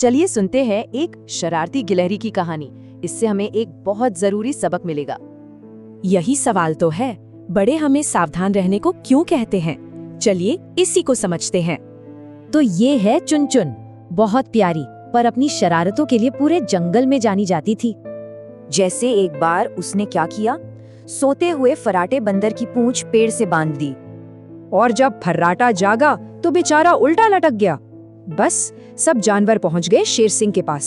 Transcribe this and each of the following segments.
चलिए सुनते हैं एक शरारती गिलहरी की कहानी। इससे हमें एक बहुत जरूरी सबक मिलेगा। यही सवाल तो है, बड़े हमें सावधान रहने को क्यों कहते हैं? चलिए इसी को समझते हैं। तो ये है चुनचुन, बहुत प्यारी पर अपनी शरारतों के लिए पूरे जंगल में जानी जाती थी। जैसे एक बार उसने क्या किया, सोते हुए फर्राटे बंदर की पूंछ पेड़ से बांध दी और जब फर्राटा जागा तो बेचारा उल्टा लटक गया। बस सब जानवर पहुंच गए शेर सिंह के पास।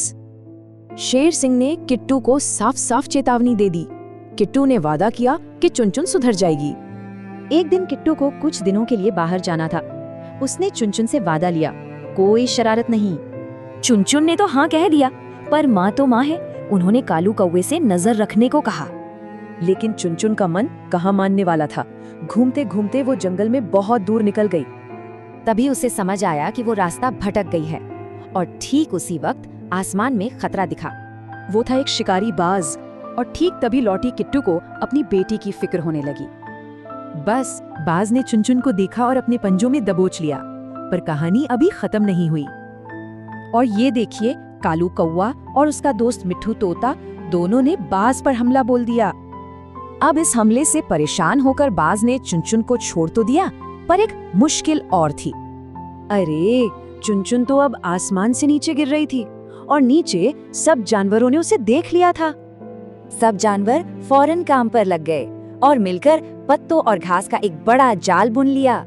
शेर सिंह ने किट्टू को साफ साफ चेतावनी दे दी। किट्टू ने वादा किया कि चुनचुन सुधर जाएगी। एक दिन किट्टू को कुछ दिनों के लिए बाहर जाना था। उसने चुनचुन से वादा लिया, कोई शरारत नहीं। चुनचुन ने तो हाँ कह दिया, पर माँ तो माँ है, उन्होंने कालू कौवे से नजर रखने को कहा। लेकिन चुनचुन का मन कहाँ मानने वाला था। घूमते घूमते वो जंगल में बहुत दूर निकल गई। तभी उसे समझ आया कि वो रास्ता भटक गई है और ठीक उसी वक्त आसमान में खतरा दिखा। वो था एक शिकारी बाज और ठीक तभी लौटी किट्टू को अपनी बेटी की फिक्र होने लगी। बस बाज ने चुनचुन को देखा और अपने पंजों में दबोच लिया। पर कहानी अभी खत्म नहीं हुई। और ये देखिए, कालू कौवा और उसका दोस्त मिट्ठू तोता दोनों ने बाज पर हमला बोल दिया। अब इस हमले से परेशान होकर बाज ने चुनचुन को छोड़ तो दिया, पर एक मुश्किल और थी। अरे, चुनचुन तो अब आसमान से नीचे गिर रही थी और नीचे सब जानवरों ने उसे देख लिया था। सब जानवर फौरन काम पर लग गए और मिलकर पत्तों और घास का एक बड़ा जाल बुन लिया।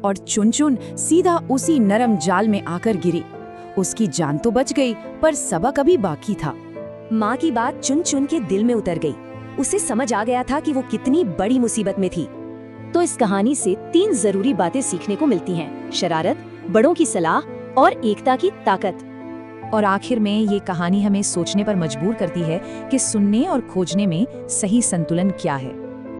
और चुनचुन सीधा उसी नरम जाल में आकर गिरी। उसकी जान तो बच गई, पर सबक अभी बाकी था। माँ की बात चुनचुन के दिल में उतर गई। उसे समझ आ गया था कि वो कितनी बड़ी मुसीबत में थी। तो इस कहानी से 3 जरूरी बातें सीखने को मिलती हैं: शरारत, बड़ों की सलाह और एकता की ताकत। और आखिर में ये कहानी हमें सोचने पर मजबूर करती है कि सुनने और खोजने में सही संतुलन क्या है।